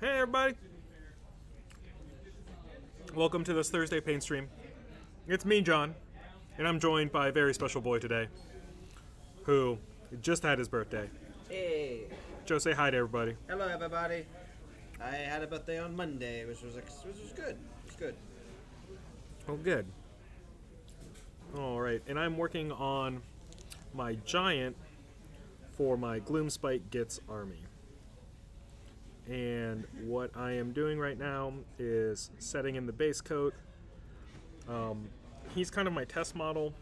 Hey everybody! Welcome to this Thursday paint stream. It's me, John, and I'm joined by a very special boy today, who just had his birthday. Hey! Joe, say hi to everybody. Hello, everybody. I had a birthday on Monday, which was good. It was good. Oh, good. Alright, and I'm working on my giant for my Gloomspite Gits army. And what I am doing right now is setting in the base coat. He's kind of my test model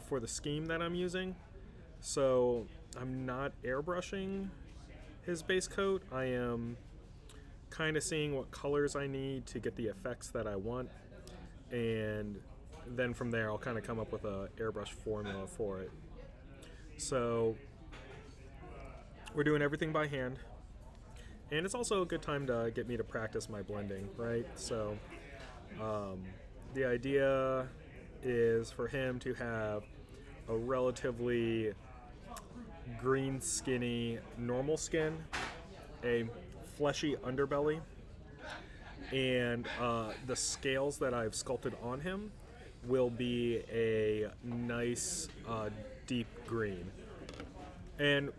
for the scheme that I'm using. So I'm not airbrushing his base coat. I am kind of seeing what colors I need to get the effects that I want. And then from there I'll kind of come up with a airbrush formula for it. So we're doing everything by hand. And it's also a good time to get me to practice my blending, right? So the idea is for him to have a relatively green, skinny, normal skin, a fleshy underbelly, and the scales that I've sculpted on him will be a nice deep green. And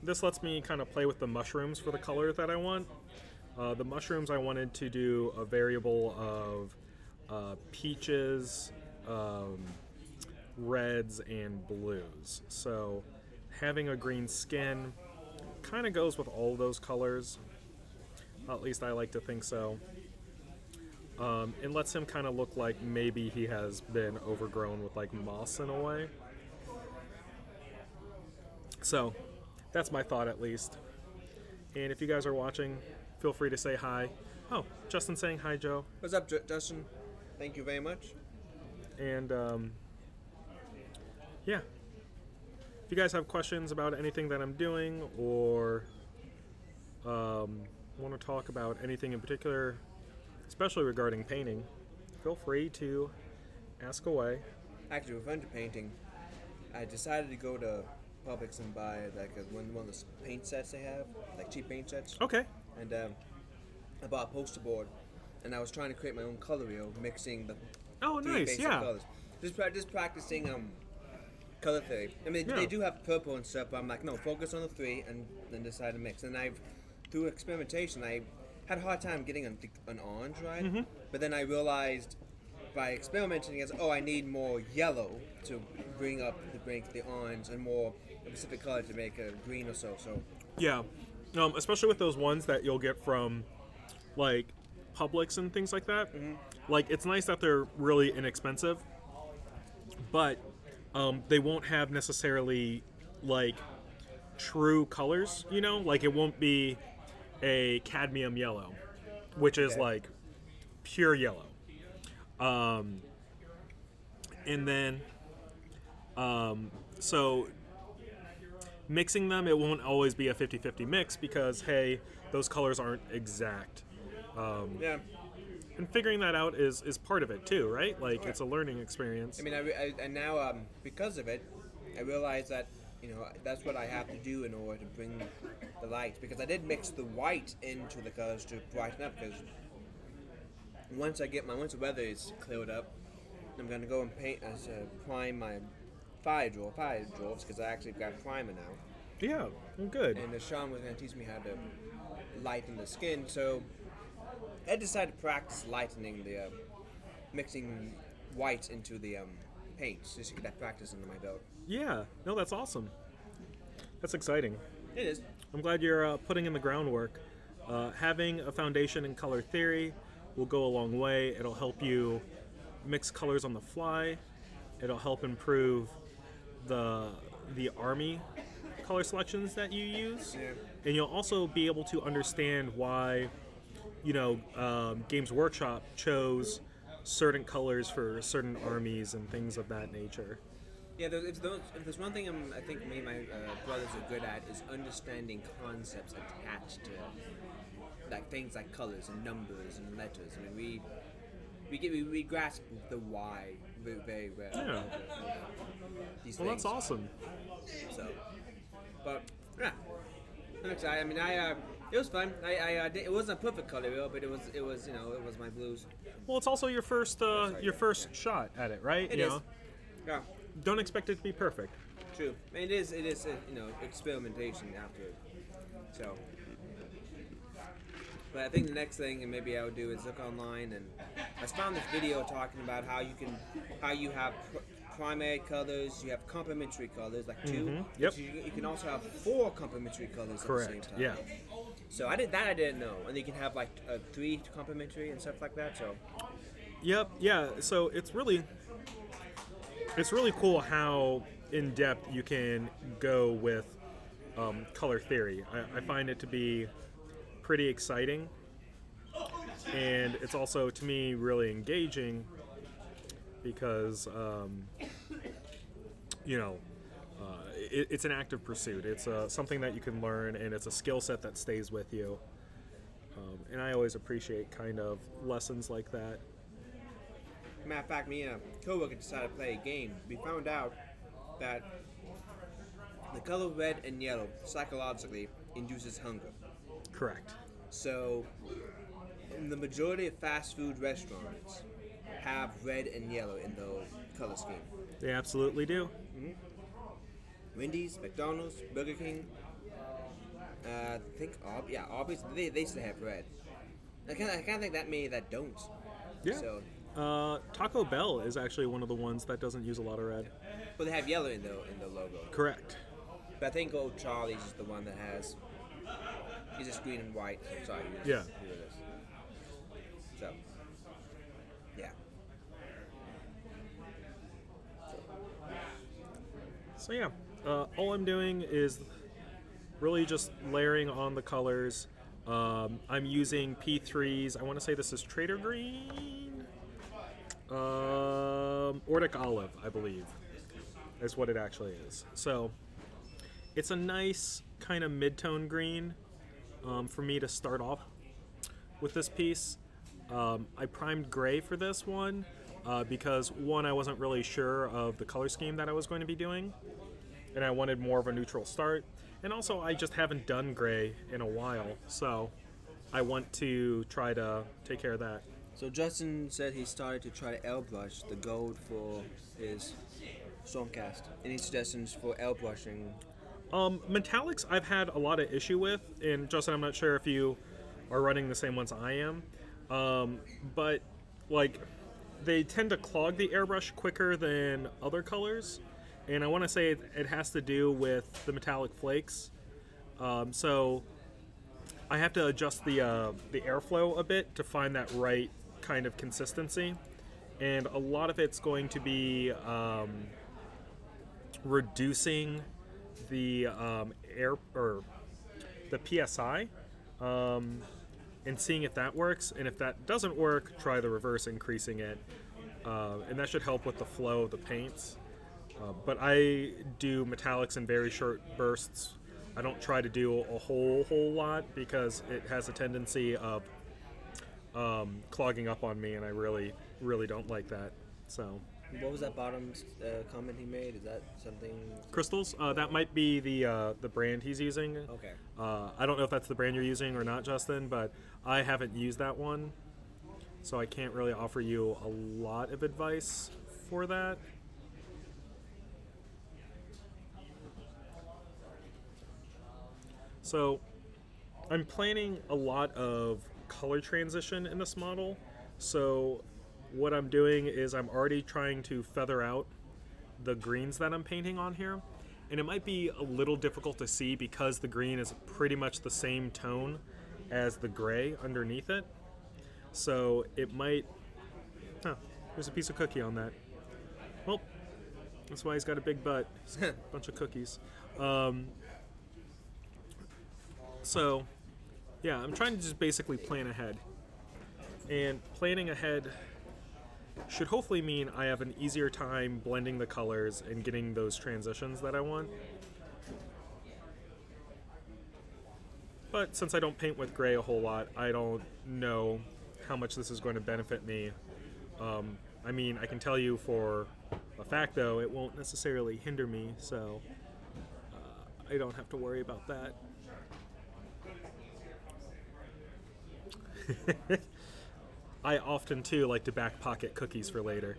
this lets me kind of play with the mushrooms for the color that I want. The mushrooms, I wanted to do a variable of peaches, reds, and blues. So having a green skin kind of goes with all of those colors. At least I like to think so. It lets him kind of look like maybe he has been overgrown with like moss in a way. So that's my thought, at least. And if you guys are watching, feel free to say hi. Oh, Justin's saying hi, Joe. What's up, Justin? Thank you very much. And yeah, if you guys have questions about anything that I'm doing, or want to talk about anything in particular, especially regarding painting, feel free to ask away. Actually, with under painting, I decided to go to Publix and buy like one of the paint sets they have, like cheap paint sets. Okay. And I bought a poster board, and I was trying to create my own color wheel, mixing the three basic colors. Just practicing color theory. I mean, they do have purple and stuff, but I'm like, no, focus on the three, and then decide to mix. And through experimentation, I had a hard time getting an orange right, but then I realized by experimenting, I need more yellow to bring the orange, and more a specific color to make a green or so. Yeah, especially with those ones that you'll get from like Publix and things like that. Like, it's nice that they're really inexpensive, but they won't have necessarily like true colors, you know? Like, it won't be a cadmium yellow, which is like pure yellow. And then so mixing them, it won't always be a 50-50 mix, because hey, those colors aren't exact. And figuring that out is part of it too, right? Like, it's a learning experience. I mean, I now because of it, I realize that that's what I have to do in order to bring the light, because I did mix the white into the colors to brighten up. Because once the weather is cleared up, I'm gonna go and prime my fire drawers, because I actually got primer now. Yeah, well, good. And Sean was gonna teach me how to lighten the skin, so I decided to practice lightening the mixing whites into the paints, just to get that practice under my belt. Yeah, no, that's awesome. That's exciting. It is. I'm glad you're putting in the groundwork. Having a foundation in color theory will go a long way. It'll help you mix colors on the fly. It'll help improve the army color selections that you use. Yeah. And you'll also be able to understand why, Games Workshop chose certain colors for certain armies and things of that nature. Yeah, if there's one thing I think me and my brothers are good at, is understanding concepts attached to like things like colors and numbers and letters. I mean, we grasp the why very well. Yeah. These well, things. that's awesome. So, but yeah, I'm excited. I mean, it was fun. It wasn't a perfect color wheel, but it was it was my blues. Well, it's also your first shot at it, right? It is. Yeah. Don't expect it to be perfect. True. It is experimentation after it. So. But I think the next thing, and maybe I would do, is look online, and I found this video talking about how you have primary colors, you have complementary colors, like 2. Mm-hmm. Yep. You can also have 4 complementary colors Correct. at the same time. Yeah. So I didn't know, and you can have like 3 complementary and stuff like that. So. Yep. Yeah. So it's really cool how in depth you can go with color theory. I find it to be pretty exciting, and it's also, to me, really engaging because it's an active pursuit. It's something that you can learn, and it's a skill set that stays with you, and I always appreciate kind of lessons like that. Matter of fact, me and a coworker decided to play a game. We found out that the color red and yellow psychologically induces hunger. Correct. So, the majority of fast food restaurants have red and yellow in the color scheme. They absolutely do. Mm-hmm. Wendy's, McDonald's, Burger King. I think Arby's. They still have red. I can't think that many that don't. Yeah. So, Taco Bell is actually one of the ones that doesn't use a lot of red. But they have yellow in the logo. Correct. But I think Old Charlie's is the one that has. It's just green and white. So sorry. Yeah. So. Yeah. So yeah, all I'm doing is really just layering on the colors. I'm using P3s. I want to say this is Trader Green, Ordic Olive, I believe, is what it actually is. So it's a nice kind of mid-tone green for me to start off with this piece. I primed gray for this one because, one, I wasn't really sure of the color scheme that I was going to be doing, and I wanted more of a neutral start. And also, I just haven't done gray in a while, so I want to try to take care of that. So Justin said he started to try to airbrush the gold for his Stormcast. Any suggestions for airbrushing? Metallics I've had a lot of issue with, and Justin, I'm not sure if you are running the same ones I am, but like they tend to clog the airbrush quicker than other colors, and I want to say it has to do with the metallic flakes. So I have to adjust the airflow a bit to find that right kind of consistency, and a lot of it's going to be reducing the air or the PSI and seeing if that works, and if that doesn't work, try the reverse, increasing it, and that should help with the flow of the paints. But I do metallics in very short bursts. I don't try to do a whole lot because it has a tendency of clogging up on me, and I really don't like that. So. What was that bottom comment he made? Is that something? Crystals? That might be the brand he's using. Okay. I don't know if that's the brand you're using or not, Justin, but I haven't used that one, so I can't really offer you a lot of advice for that. So I'm planning a lot of color transition in this model, so what I'm doing is I'm already trying to feather out the greens that I'm painting on here, and it might be a little difficult to see because the green is pretty much the same tone as the gray underneath it, so it might... there's a piece of cookie on that. Well, that's why he's got a big butt. A bunch of cookies. So yeah, I'm trying to just basically plan ahead, and planning ahead should hopefully mean I have an easier time blending the colors and getting those transitions that I want. But since I don't paint with gray a whole lot, I don't know how much this is going to benefit me. I mean, I can tell you for a fact, though, it won't necessarily hinder me, so I don't have to worry about that. I often too like to back pocket cookies for later.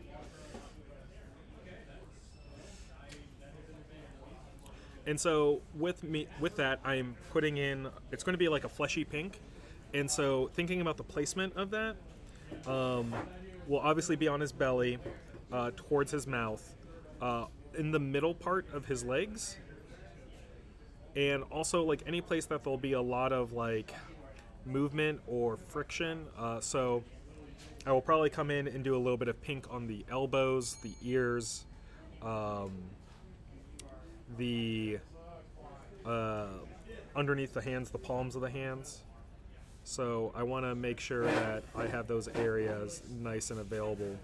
And so with that, I'm putting in, it's going to be like a fleshy pink. And so thinking about the placement of that, will obviously be on his belly, towards his mouth, in the middle part of his legs, and also like any place that there'll be a lot of like movement or friction. So I will probably come in and do a little bit of pink on the elbows, the ears, the underneath the hands, the palms of the hands. So I want to make sure that I have those areas nice and available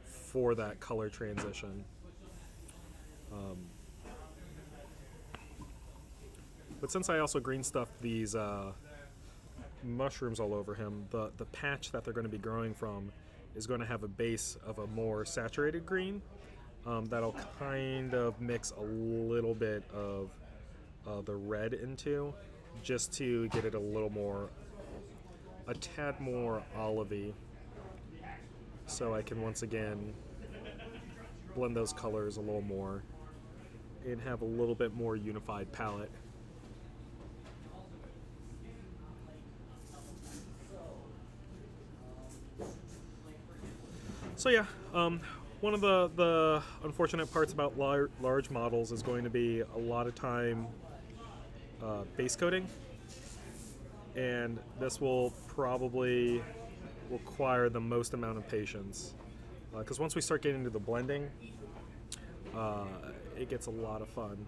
for that color transition. But since I also green stuffed these mushrooms all over him, the patch that they're going to be growing from is going to have a base of a more saturated green. That'll kind of mix a little bit of the red into, just to get it a tad more olivey, so I can once again blend those colors a little more and have a little bit more unified palette. So yeah, one of the unfortunate parts about large models is going to be a lot of time base coating, and this will probably require the most amount of patience, because once we start getting into the blending, it gets a lot of fun.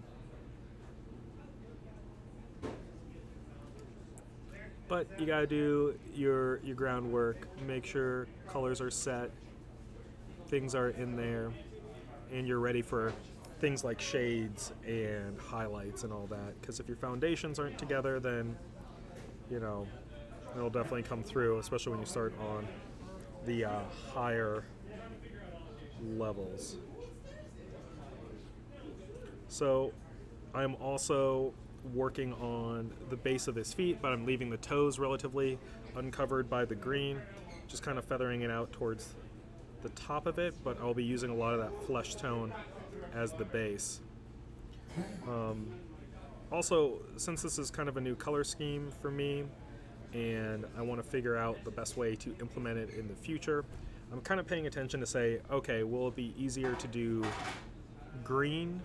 But you gotta do your groundwork, make sure colors are set, things are in there, and you're ready for things like shades and highlights and all that. Because if your foundations aren't together, then, you know, it'll definitely come through, especially when you start on the higher levels. So I'm also working on the base of his feet, but I'm leaving the toes relatively uncovered by the green, just kind of feathering it out towards the top of it, but I'll be using a lot of that flesh tone as the base. Also, since this is kind of a new color scheme for me, and I want to figure out the best way to implement it in the future, I'm kind of paying attention to say, okay, will it be easier to do green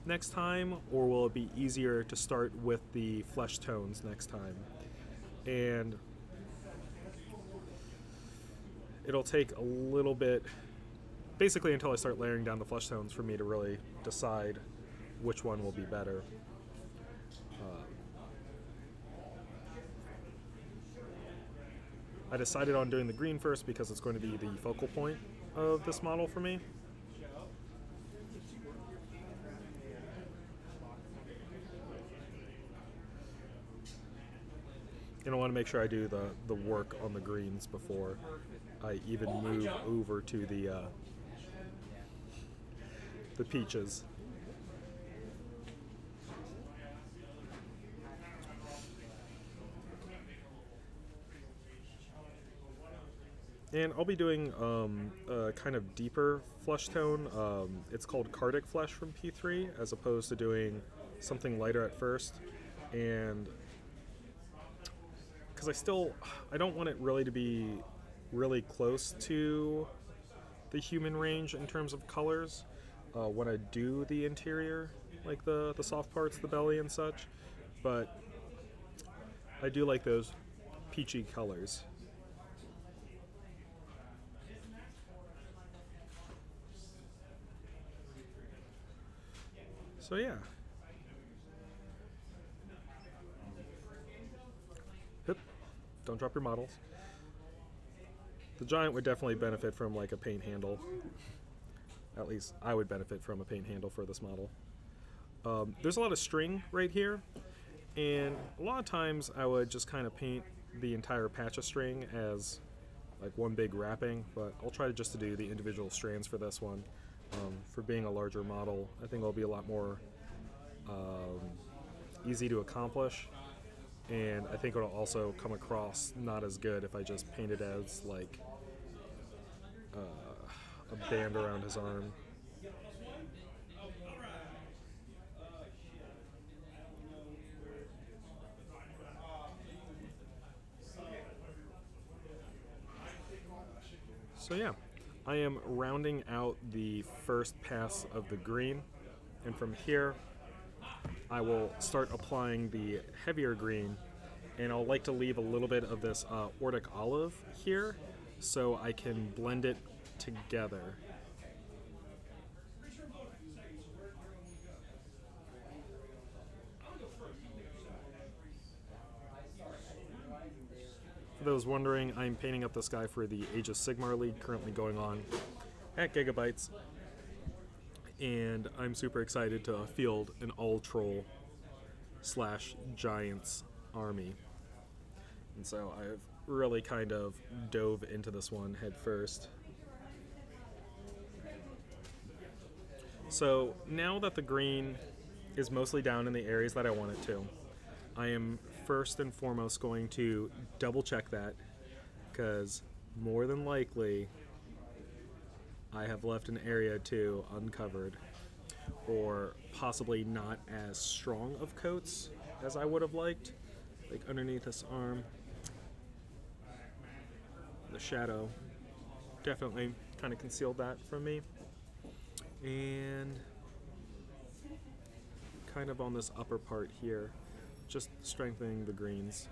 next time, or will it be easier to start with the flesh tones next time? And it'll take a little bit, basically until I start layering down the flesh tones, for me to really decide which one will be better. I decided on doing the green first because it's going to be the focal point of this model for me. And I want to make sure I do the work on the greens before I even move over to the peaches. And I'll be doing a kind of deeper flesh tone. It's called Cardic Flesh from P3, as opposed to doing something lighter at first. And because I don't want it really to be really close to the human range in terms of colors when I do the interior, like the soft parts, the belly and such. But I do like those peachy colors. So yeah. Hip. Don't drop your models. The giant would definitely benefit from like a paint handle. At least I would benefit from a paint handle for this model. There's a lot of string right here, and a lot of times I would just kind of paint the entire patch of string as like one big wrapping, but I'll try just to do the individual strands for this one. For being a larger model, I think it'll be a lot more easy to accomplish. and I think it'll also come across not as good if I just paint it as like a band around his arm. So yeah, I am rounding out the first pass of the green, and from here I will start applying the heavier green, and I'll like to leave a little bit of this Ordic olive here so I can blend it together. For those wondering, I'm painting up this guy for the Age of Sigmar League currently going on at Gigabytes, and I'm super excited to field an all-troll / giants army. And so I've really kind of dove into this one head first. So now that the green is mostly down in the areas that I want it to, I am first and foremost going to double check that, because more than likely I have left an area or two uncovered, or possibly not as strong of coats as I would have liked. Like underneath this arm, the shadow definitely kind of concealed that from me, and kind of on this upper part here, just strengthening the greens.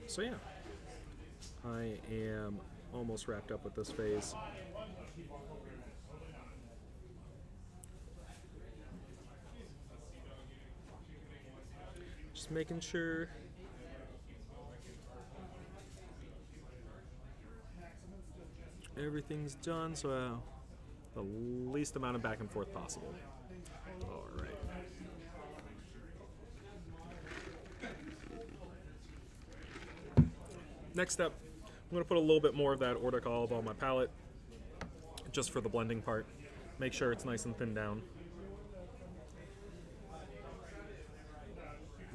So yeah, I am almost wrapped up with this phase. Just making sure everything's done, so the least amount of back and forth possible. All right. Next step, I'm going to put a little bit more of that Ordic olive on my palette, just for the blending part. Make sure it's nice and thinned down,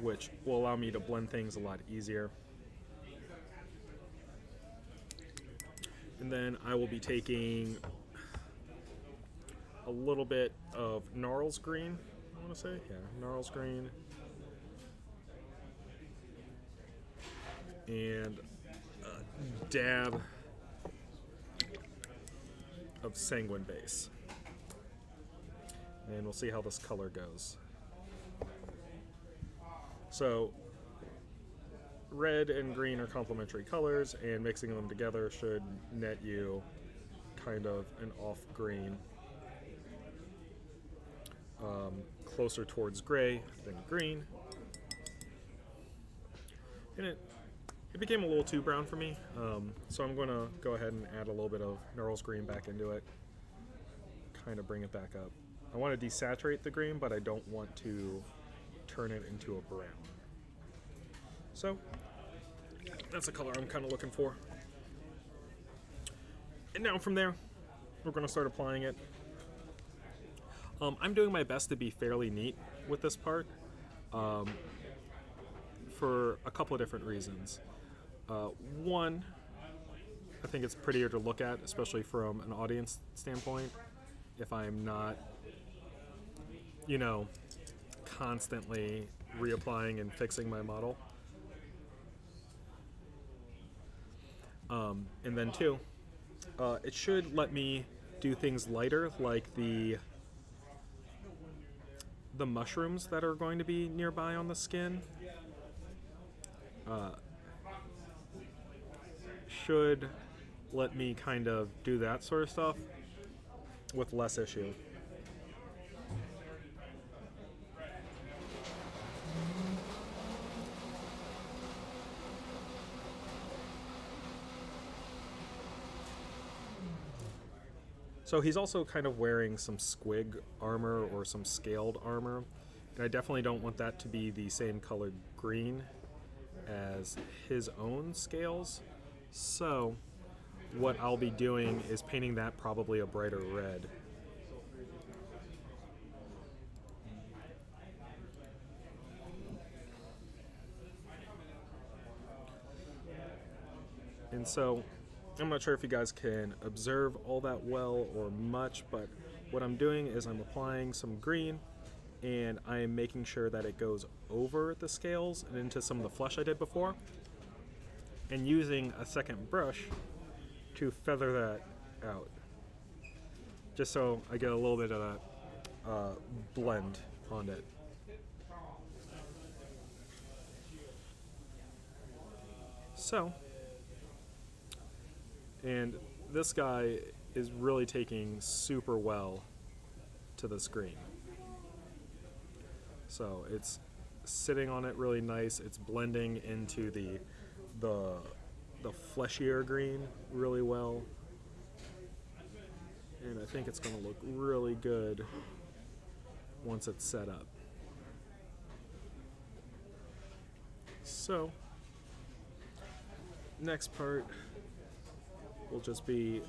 which will allow me to blend things a lot easier. And then I will be taking a little bit of Gnarls Green, I want to say. Yeah, Gnarls Green. And a dab of Sanguine Base. And we'll see how this color goes. So, red and green are complementary colors, and mixing them together should net you kind of an off green, closer towards gray than green. And it became a little too brown for me, so I'm going to go ahead and add a little bit of Gnarls Green back into it, kind of bring it back up. I want to desaturate the green, but I don't want to turn it into a brown. So that's the color I'm kind of looking for. And now from there, we're going to start applying it. I'm doing my best to be fairly neat with this part, for a couple of different reasons. One, I think it's prettier to look at, especially from an audience standpoint, if I'm not, you know, constantly reapplying and fixing my model. And then two, it should let me do things lighter, like the mushrooms that are going to be nearby on the skin. Should let me kind of do that sort of stuff with less issue. So he's also kind of wearing some squig armor or some scaled armor, and I definitely don't want that to be the same colored green as his own scales. So what I'll be doing is painting that probably a brighter red. And so, I'm not sure if you guys can observe all that well or much, but what I'm doing is I'm applying some green, and I am making sure that it goes over the scales and into some of the flesh I did before, and using a second brush to feather that out, just so I get a little bit of that blend on it. So, and this guy is really taking super well to the screen. So it's sitting on it really nice. It's blending into the fleshier green really well. And I think it's going to look really good once it's set up. So, next part will just be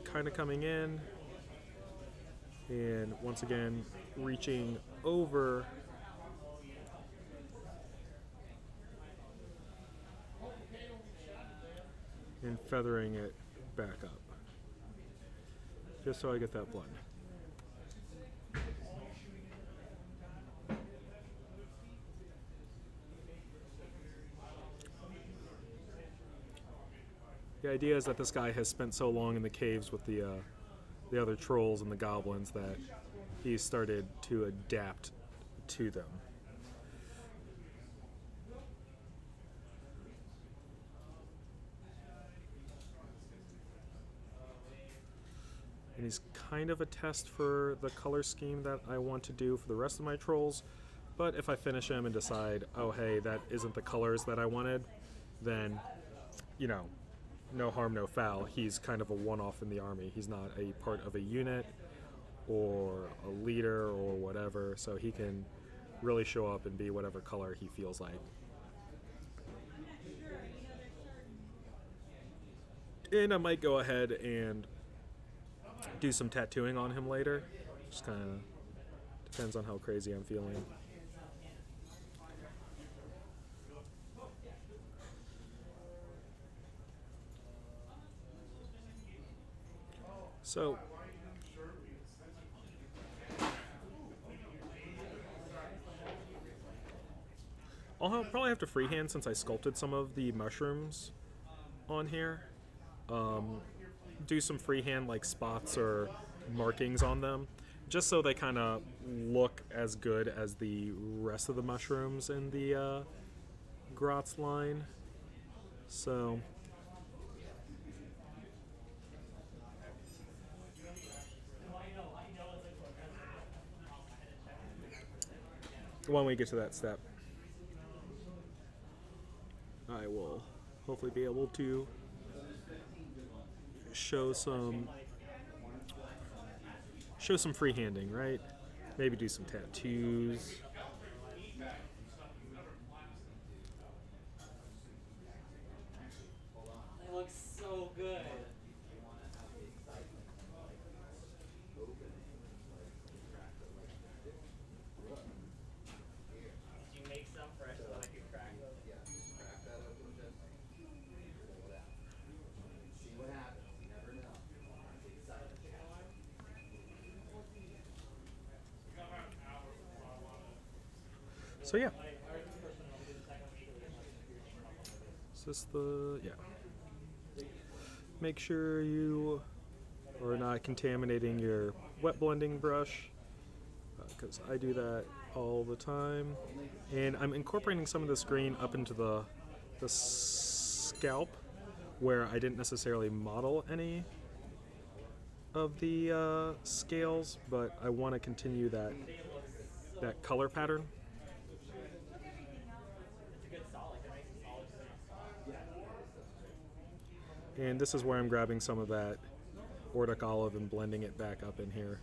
kind of coming in and once again reaching over and feathering it back up, just so I get that blend. The idea is that this guy has spent so long in the caves with the other trolls and the goblins that he's started to adapt to them. And he's kind of a test for the color scheme that I want to do for the rest of my trolls, but if I finish him and decide, oh hey, that isn't the colors that I wanted, then, you know, no harm, no foul. He's kind of a one-off in the army. He's not a part of a unit or a leader or whatever, so he can really show up and be whatever color he feels like. And I might go ahead and do some tattooing on him later. Just kind of depends on how crazy I'm feeling. So, I'll probably have to freehand since I sculpted some of the mushrooms on here. Do some freehand like spots or markings on them, just so they kind of look as good as the rest of the mushrooms in the Grotz line. So, when we get to that step, I will hopefully be able to show some freehanding, right? Maybe do some tattoos. It looks so good. Did you make some fresh so that I could crack them? Yeah. Crack that open just see what happens. You never know. So yeah. Is this the, yeah. Make sure you are not contaminating your wet blending brush, because I do that all the time. And I'm incorporating some of this green up into the scalp, where I didn't necessarily model any of the scales, but I want to continue that color pattern. And this is where I'm grabbing some of that Ordic olive and blending it back up in here.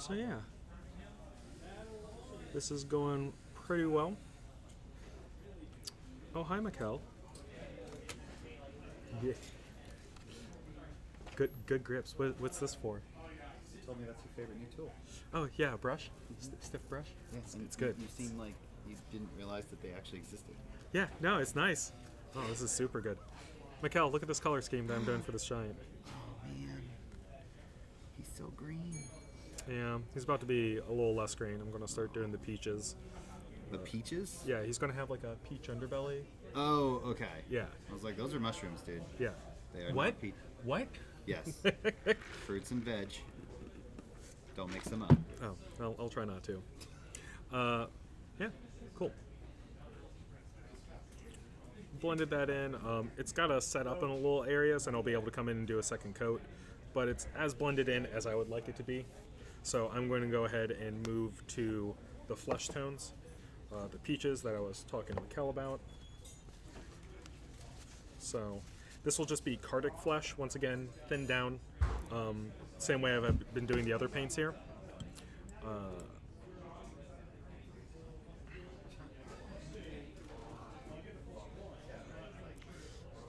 So yeah, this is going pretty well. Oh, hi, Mikkel. Yeah. Good grips. What's this for? You told me that's your favorite new tool. Oh yeah, a brush, stiff brush. Yes, it's good. You seem like you didn't realize that they actually existed. Yeah, no, it's nice. Oh, this is super good. Mikkel, look at this color scheme that I'm doing for this giant. Oh man, he's so green. Yeah, he's about to be a little less green. I'm gonna start doing the peaches. The peaches? Yeah, he's gonna have like a peach underbelly. Oh, okay. Yeah. I was like, those are mushrooms, dude. Yeah. They are What? not peach. What? Yes. Fruits and veg. Don't mix them up. Oh, I'll try not to. Yeah, cool. Blended that in. It's got to set up in a little areas, and I'll be able to come in and do a second coat. But it's as blended in as I would like it to be. So I'm going to go ahead and move to the flesh tones, the peaches that I was talking to Mikkel about. So this will just be Cardic flesh, once again, thinned down, same way I've been doing the other paints here.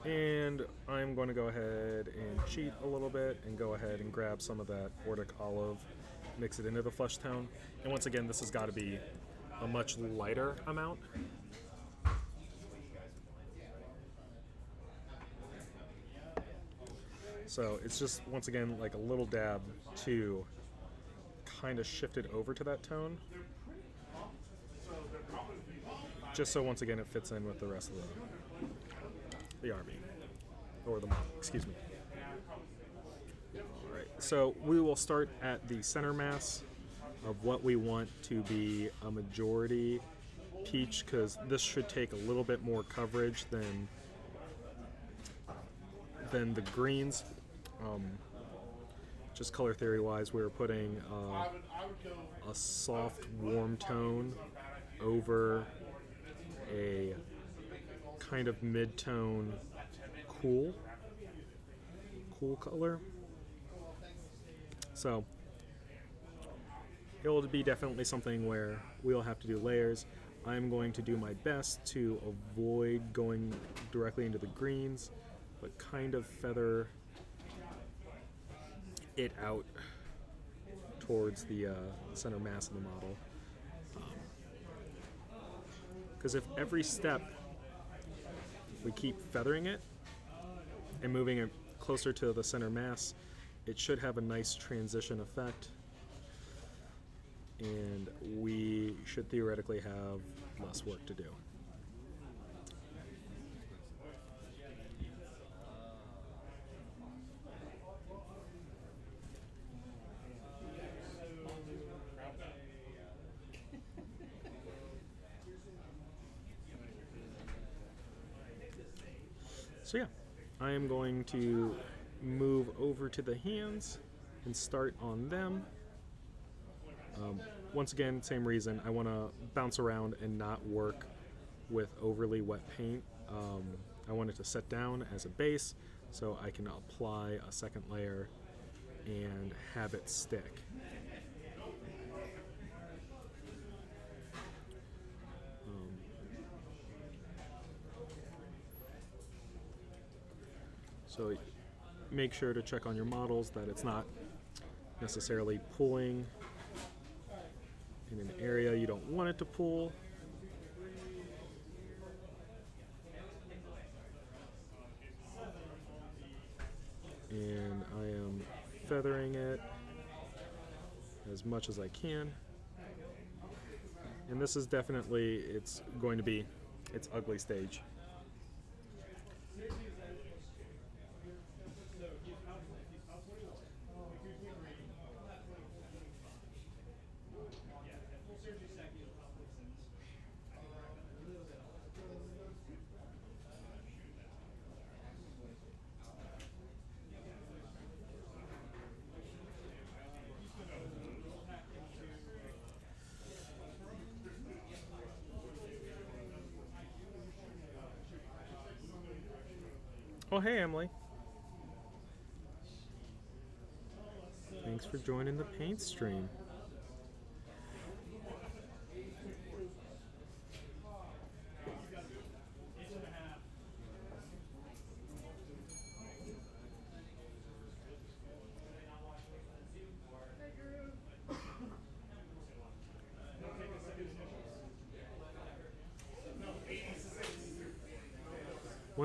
And I'm going to go ahead and cheat a little bit and go ahead and grab some of that Ordic olive, mix it into the flesh tone. And once again, this has got to be a much lighter amount. So it's just, once again, like a little dab to kind of shift it over to that tone. Just so, once again, it fits in with the rest of the army. Or the model, excuse me. Alright, so we will start at the center mass of what we want to be a majority peach, because this should take a little bit more coverage than the greens. Just color theory wise, we were putting a soft warm tone over a kind of mid-tone cool color. So it'll be definitely something where we'll have to do layers. I'm going to do my best to avoid going directly into the greens, but kind of feather it out towards the center mass of the model. Because if every step we keep feathering it and moving it closer to the center mass, it should have a nice transition effect, and we should theoretically have less work to do. So yeah, I am going to move over to the hands and start on them. Once again, same reason, I want to bounce around and not work with overly wet paint. I want it to set down as a base so I can apply a second layer and have it stick. So make sure to check on your models that it's not necessarily pulling in an area you don't want it to pull. And I am feathering it as much as I can. And this is definitely, it's going to be its ugly stage. Oh, hey, Emily. Thanks for joining the paint stream.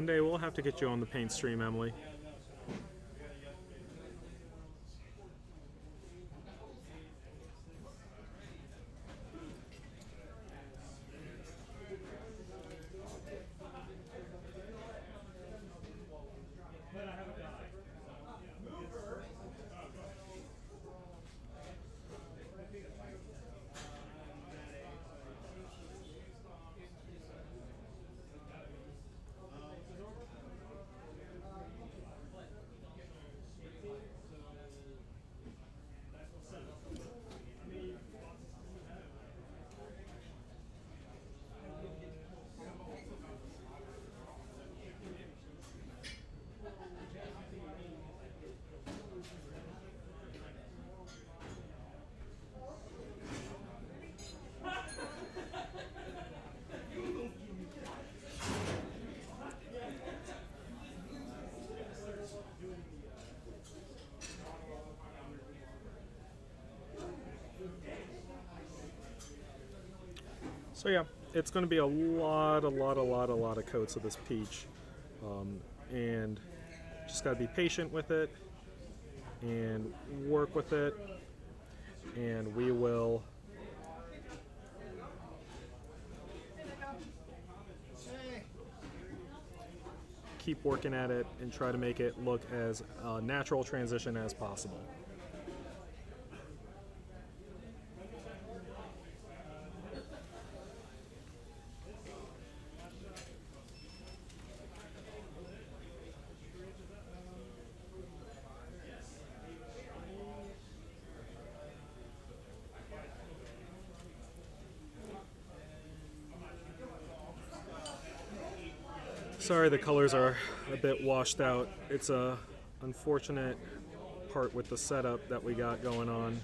One day we'll have to get you on the paint stream, Emily. So yeah, it's going to be a lot of coats of this peach, and just got to be patient with it and work with it, and we will keep working at it and try to make it look as natural transition as possible. Sorry, the colors are a bit washed out. It's a unfortunate part with the setup that we got going on.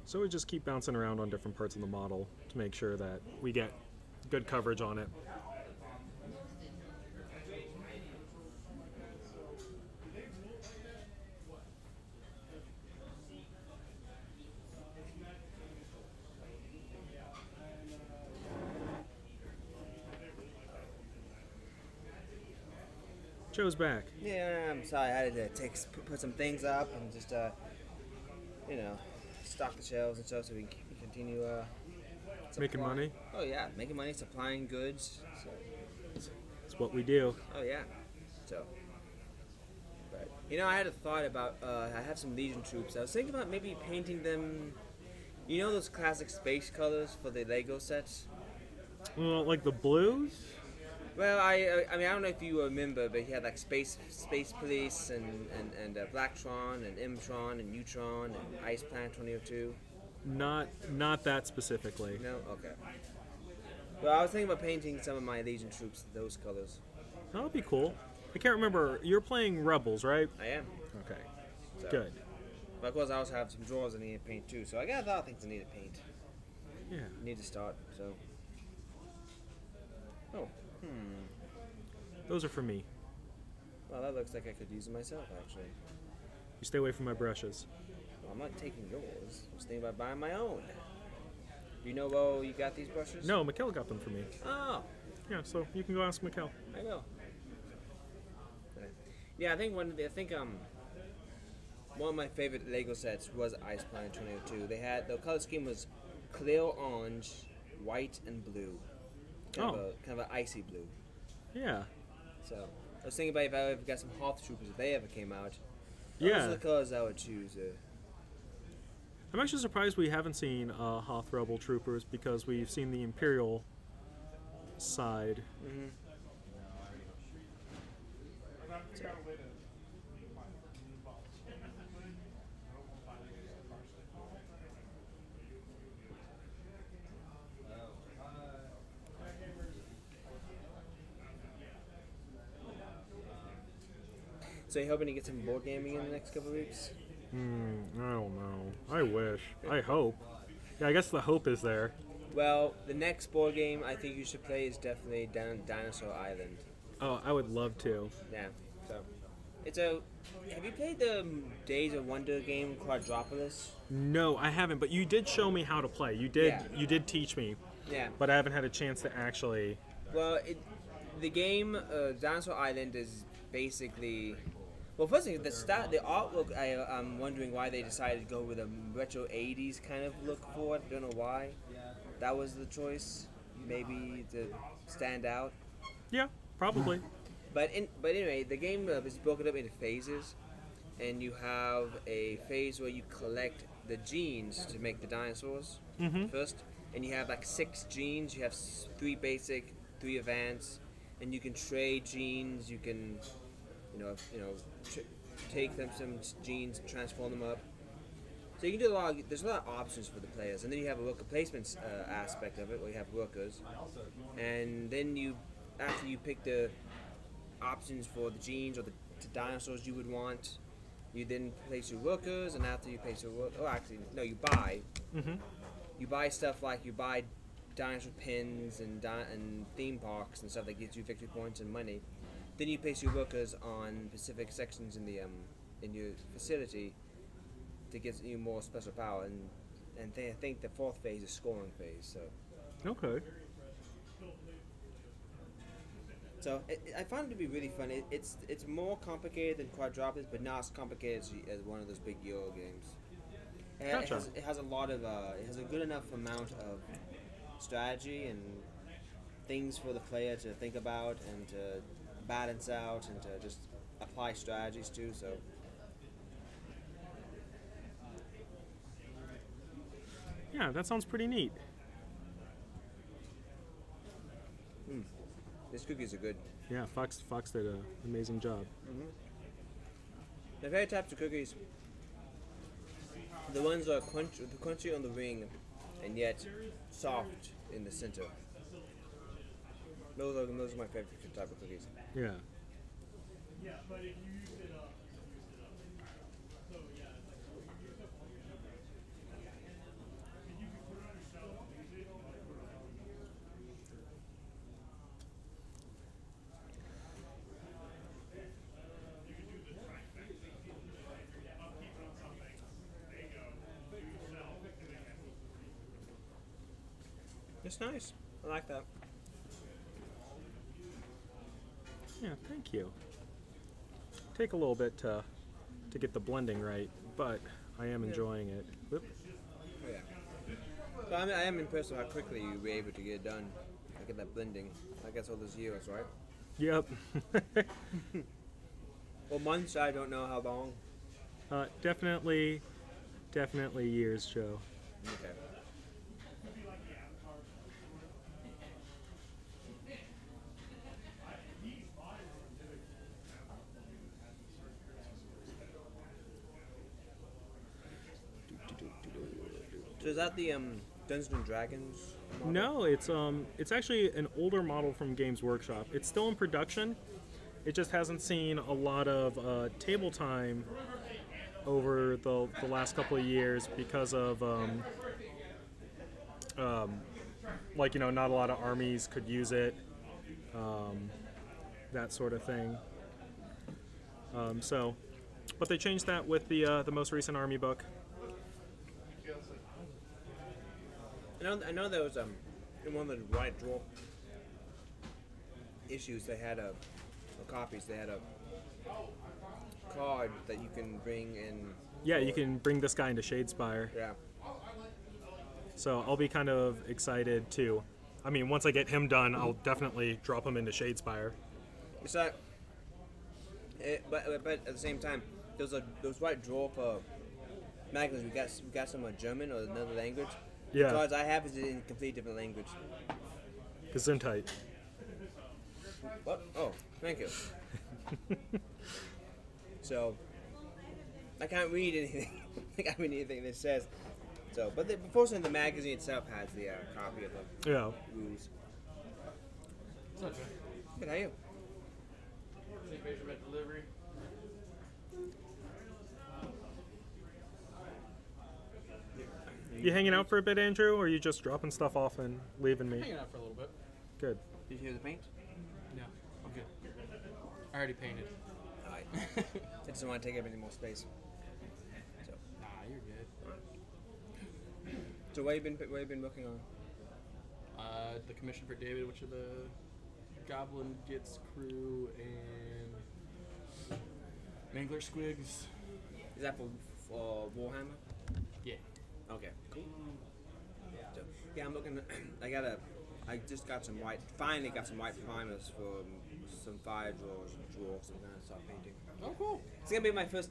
So we just keep bouncing around on different parts of the model to make sure that we get good coverage on it. Joe's back. Yeah, I'm sorry. I had to put some things up and just, you know, stock the shelves and stuff so we can continue making money. Oh yeah, making money, supplying goods. So. It's what we do. Oh yeah. So, but you know, I had a thought about. I have some Legion troops. I was thinking about maybe painting them. You know those classic space colors for the Lego sets. Well, like the blues. Well, I mean, I don't know if you remember, but he had like Space Police and Blacktron and Mtron and Neutron and Ice Planet 2002. Not that specifically. No, okay. Well, I was thinking about painting some of my Legion troops those colors. That'll be cool. I can't remember. You're playing Rebels, right? I am. Okay. So. Good. But of course, I also have some drawers I need to paint too. So I got a lot of things I need to paint. Yeah. Need to start. So. Oh. Those are for me. Well, that looks like I could use them myself, actually. You stay away from my brushes. Well, I'm not taking yours. I was thinking about buying my own. Do you know where you got these brushes? No, Mikkel got them for me. Oh. Yeah, so you can go ask Mikkel. I will. Yeah, I think one of my favorite Lego sets was Ice Planet 2002. They had the color scheme was clear orange, white, and blue. Kind of an icy blue. Yeah. So I was thinking about if I ever got some Hoth Troopers if they ever came out. Those are the colors I would choose. I'm actually surprised we haven't seen Hoth Rebel Troopers because we've seen the Imperial side. Mm-hmm. So you hoping to get some board gaming in the next couple of weeks? I don't know. I wish. I hope. Yeah, I guess the hope is there. Well, the next board game I think you should play is definitely Dinosaur Island. Oh, I would love to. Yeah. So, have you played the Days of Wonder game Quadropolis? No, I haven't. But you did show me how to play. You did. Yeah. You did teach me. Yeah. But I haven't had a chance to actually. Well, the game Dinosaur Island is basically. Well, first thing, the artwork, I'm wondering why they decided to go with a retro 80s kind of look for it. Don't know why. That was the choice, maybe to stand out. Yeah, probably. But anyway, the game is broken up into phases, and you have a phase where you collect the genes to make the dinosaurs first, and you have like 6 genes. You have 3 basic, 3 advanced, and you can trade genes. You can, take them some genes, transform them up. So you can do there's a lot of options for the players, and then you have a worker placement aspect of it, where you have workers, and then after you pick the options for the genes or the dinosaurs you would want, you then place your workers, and after you place your you buy. You buy stuff like you buy dinosaur pins and theme parks and stuff that gives you victory points and money. Then you place your workers on specific sections in the in your facility to get you more special power, and I think the 4th phase is scoring phase. So Okay. So I found it to be really fun. It's more complicated than Quadropolis, but not as complicated as one of those big Euro games. Gotcha. It has a lot of it has a good enough amount of strategy and things for the player to think about and to balance out and to just apply strategies to. So Yeah, that sounds pretty neat. These cookies are good. Yeah, Fox did an amazing job. The favorite types of cookies, the ones that are crunchy on the ring and yet soft in the center. Those are my favorite type of cookies. Yeah. It's nice. I like that. Yeah, thank you. Take a little bit to get the blending right, but I am enjoying it. Whoop. Oh, yeah. So I am impressed with how quickly you were able to get it done. I get that blending. I guess all those years, right? Yep. Well, months, I don't know how long. Definitely years, Joe. Okay. So is that the Dungeons and Dragons No, it's actually an older model from Games Workshop. It's still in production. It just hasn't seen a lot of table time over the last couple of years because of like, you know, not a lot of armies could use it, that sort of thing. But they changed that with the most recent army book. I know there was in one of the White Dwarf issues they had or copies, they had a card that you can bring in. Yeah, you can bring this guy into Shadespire. Yeah. So I'll be kind of excited too. I mean, once I get him done, I'll definitely drop him into Shadespire. It's like, but at the same time, those White Dwarf magazines. We got some German or another language. Yeah. The cards I have is in a completely different language. Gesundheit. What? Oh, thank you. So, I can't read anything. I can't read anything that says. So, but unfortunately, the magazine itself has the copy of the rules. What's up, Joe? Good, how are you? Any measurement delivery? You hanging out for a bit, Andrew, or are you just dropping stuff off and leaving me? Hanging out for a little bit. Good. Did you hear the paint? No, I'm good. I already painted. Alright. I just don't want to take up any more space. So, Nah, you're good. so what have you been working on? The commission for David, which are the Goblin Gits crew and Mangler Squigs. Is that for Warhammer? Yeah. Okay, cool. So, yeah, I'm looking. I just got some finally got some white primers for some fire drawers and dwarfs. I'm gonna start painting. Oh, cool. It's gonna be my first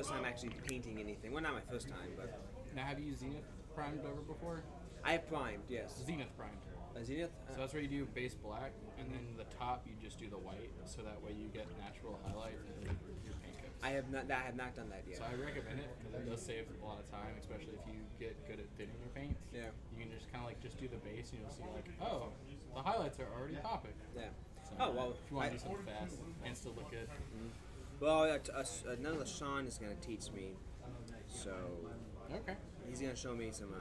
time actually painting anything. Well, not my first time, but Now, have you Zenith primed over before? I have primed. Yes. Zenith primed. Zenith. So that's where you do base black, and then the top you just do the white, so that way you get natural highlight and your paint coats. I have not done that yet. So I recommend it because it does save a lot of time, especially if you get good at thinning your paints. Yeah. You can just kind of like just do the base, and you'll see like, oh, the highlights are already popping. Yeah. So Oh well. if you want to do something fast and still look good. Well, another Sean is gonna teach me, so Okay. he's gonna show me some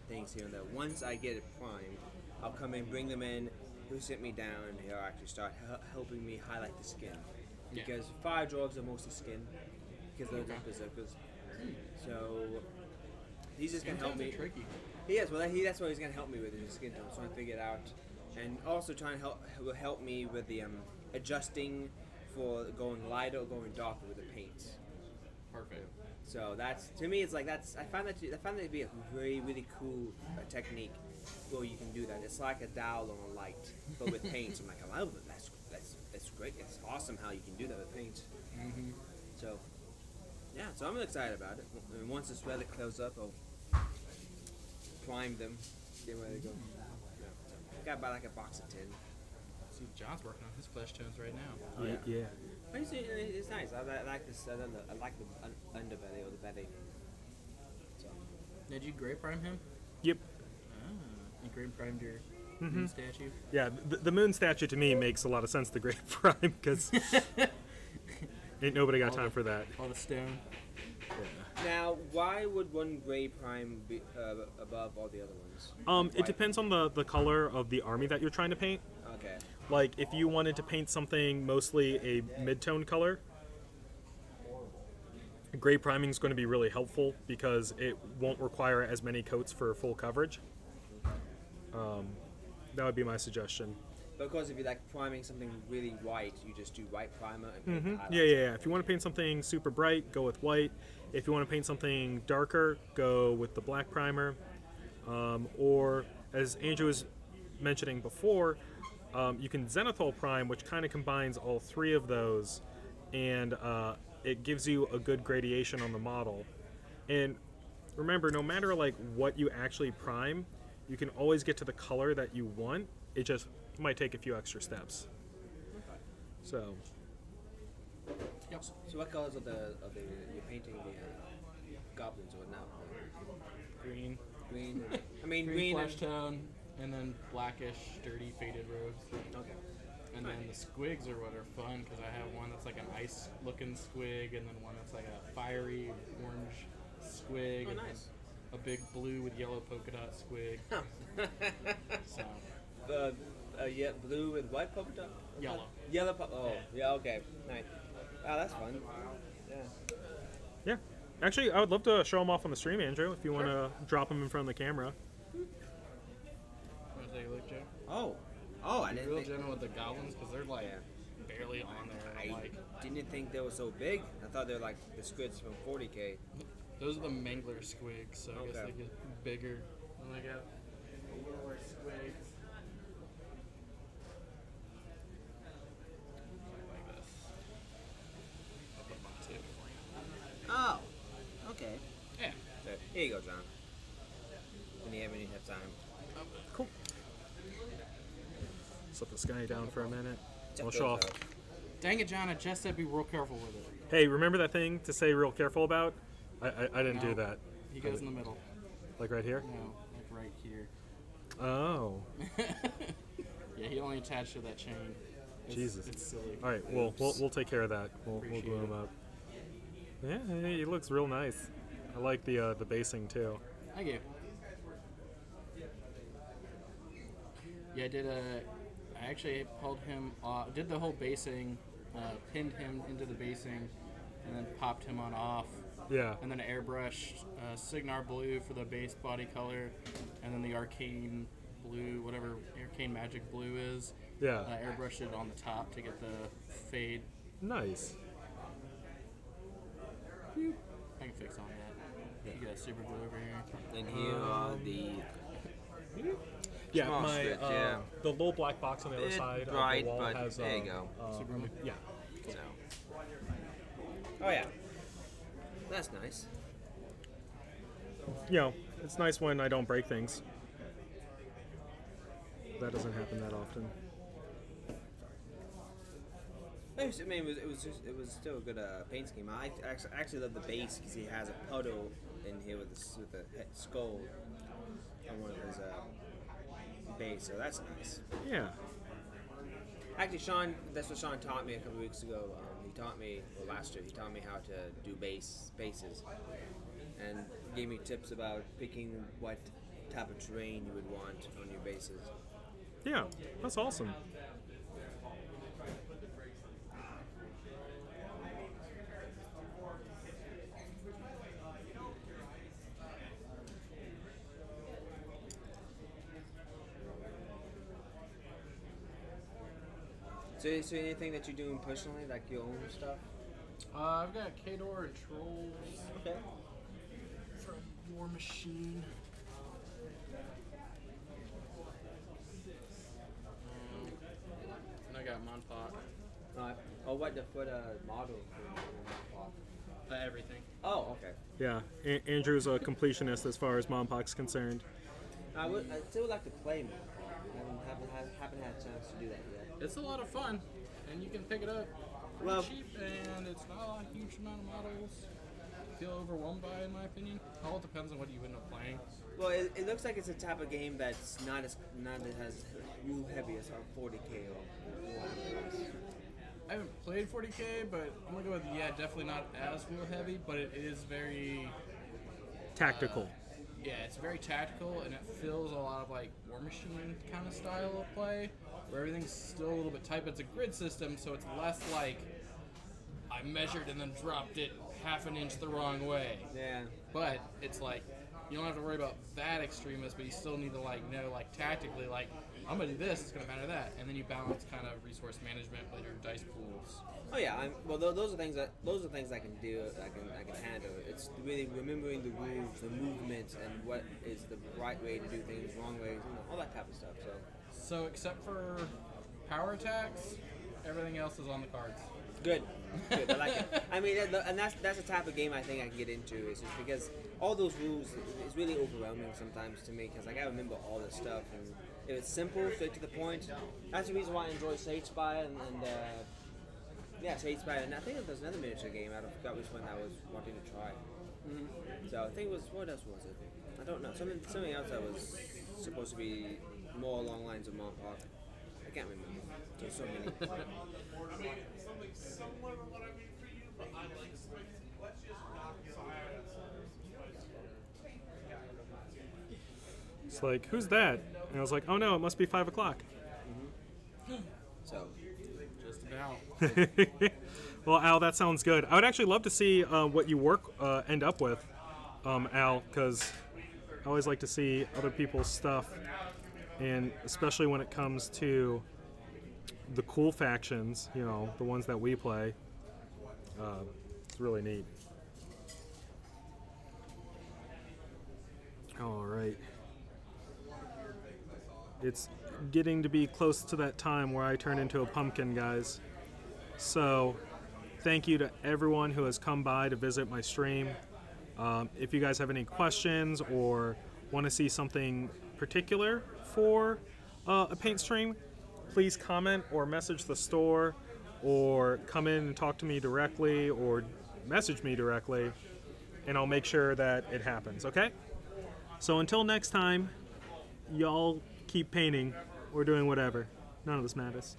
things here and there. Once I get it primed, I'll come in, bring them in. He'll sit me down, and he'll actually start helping me highlight the skin. Yeah. Because fire dwarves are mostly skin, because they're just berserkers. So he's just gonna help me. Sometimes they're tricky. He is. Well, that's what he's gonna help me with, is his skin tone. Trying to figure it out, and also trying to help me with the adjusting for going lighter or going darker with the paints. Perfect. So that's, to me, it's like I find that to be a really, really cool technique where you can do that. It's like a dial on a light, but with paints. I'm like, oh, that's great. It's awesome how you can do that with paints. Mm-hmm. So yeah, so I'm excited about it. And once this weather clears up, I'll prime them, get ready to go. Yeah. So, got about like a box of 10. See, John's working on his flesh tones right now. Oh, yeah. Yeah. But it's nice. I like this. I like the underbelly or the belly. So. Did you gray prime him? Yep. Ah, you gray primed your moon statue? Yeah, the moon statue to me makes a lot of sense, the Great Prime, because ain't nobody got time for that. All the stone. Now, why would one gray prime be above all the other ones? It depends on the color of the army that you're trying to paint. Okay. Like, if you wanted to paint something mostly a mid-tone color, gray priming is going to be really helpful because it won't require as many coats for full coverage. That would be my suggestion. But of course, if you like priming something really white, you just do white primer and paint the highlights. Yeah. If you want to paint something super bright, go with white. If you want to paint something darker, go with the black primer. Or, as Andrew was mentioning before, you can zenithal prime, which kind of combines all three of those, and it gives you a good gradation on the model. And remember, no matter like what you actually prime, you can always get to the color that you want. It just might take a few extra steps. So. Yep. So what colors are you're painting the goblins or now? Green. Green. I mean, green green flesh tone, and then blackish, dirty, faded robes. Okay. And then the squigs are what are fun because I have one that's like an ice-looking squig, and then one that's like a fiery orange squig. Oh, and nice. A big blue with yellow polka dot squig. So Yeah, blue with white polka dot? yellow. Yellow oh, yeah, okay. Nice. Wow, that's fun. Yeah. Yeah. Actually, I would love to show them off on the stream, Andrew, if you want to drop them in front of the camera. Want to take a look, Joe? Oh. Oh, I didn't Real think... gentle with the goblins because they're like barely on there. I Like didn't think they were so big. I thought they were like the squids from 40K. those are the mangler squigs, so I guess Okay. they get bigger. And I got lower squigs. Like this. I'll put them on too. Oh. Okay. Yeah. So, here you go, John. When you have time. Cool. Set this guy down for a minute. Check We'll show off. those out. Dang it, John! I just said be real careful with it. Hey, remember that thing to say real careful about? I didn't do No. that. He goes in the middle. Like right here? No, like right here. Oh. Yeah, he only attached to that chain. Jesus. It's silly. All right, we'll take care of that. We'll Appreciate glue him it. up. Yeah, he looks real nice. I like the basing too. Thank you. Yeah, I actually pulled him off, did the whole basing, pinned him into the basing, and then popped him on off. Yeah. And then airbrushed Signar blue for the base body color, and then the arcane blue, whatever arcane magic blue is. Yeah. Airbrushed it on the top to get the fade. Nice. I can fix all that. You got super glue over here. And here are the... Yeah, Small my strips, yeah. the little black box on the other It's side bright, of the wall but has there you go. Super glue. Yeah. So. Oh, yeah. That's nice. You know, it's nice when I don't break things. That doesn't happen that often. I mean, it was still a good paint scheme. I actually love the base because he has a puddle in here with the skull on one of his base, so that's nice. Yeah. Actually, Sean, that's what Sean taught me a couple weeks ago. He taught me, well, last year, he taught me how to do bases, and gave me tips about picking what type of terrain you would want on your bases. Yeah, that's awesome. So anything that you're doing personally, like your own stuff? I've got Kador and Trolls Okay. from War Machine. And I got Monpot. What model? Everything. Oh, okay. Yeah, Andrew's a completionist as far as Mompok's concerned. I still like to play more. I haven't had a chance to do that yet. It's a lot of fun, and you can pick it up pretty Well- cheap, and it's not a huge amount of models. Feel overwhelmed by, in my opinion. All depends on what you end up playing. Well, it looks like it's a type of game that's not as rule heavy as our 40K or Warhammer. I haven't played 40K, but I'm gonna go with definitely not as real heavy, but it is very Tactical. yeah, it's very tactical, and it feels a lot of like War Machine kind of style of play, where everything's still a little bit tight, but it's a grid system, so it's less like I measured and then dropped it half an inch the wrong way. Yeah. But it's like you don't have to worry about that extremist, but you still need to know tactically I'm gonna do this, it's gonna matter that, and then you balance kind of resource management with your dice pools. Oh yeah. Those are things I can do. I can handle. It's really remembering the rules, the movements, and what is the right way to do things, wrong ways, all that type of stuff. So except for power attacks, everything else is on the cards. Good. I like it. I mean, and that's the type of game I think I can get into. Is just because all those rules is really overwhelming sometimes to me. Because I gotta remember all this stuff, and if it's simple, straight to the point. That's the reason why I enjoy Sage Spire and Sage Spire. And I think there's another miniature game. I forgot which one I was wanting to try. So I think it was, what else was it? I don't know. Something else that was supposed to be more along lines of Mont Park. I can't remember. There's so many. It's like, who's that? And I was like, oh no, it must be 5 o'clock. So, Just about. Well, Al, that sounds good. I would actually love to see what you end up with, Al, because I always like to see other people's stuff, and especially when it comes to the cool factions, you know, the ones that we play. It's really neat. All right. It's getting to be close to that time where I turn into a pumpkin, guys. So, thank you to everyone who has come by to visit my stream. If you guys have any questions or want to see something particular for a paint stream, please comment or message the store, or come in and talk to me directly, or message me directly, and I'll make sure that it happens, okay? So until next time, y'all keep painting or doing whatever. None of this matters.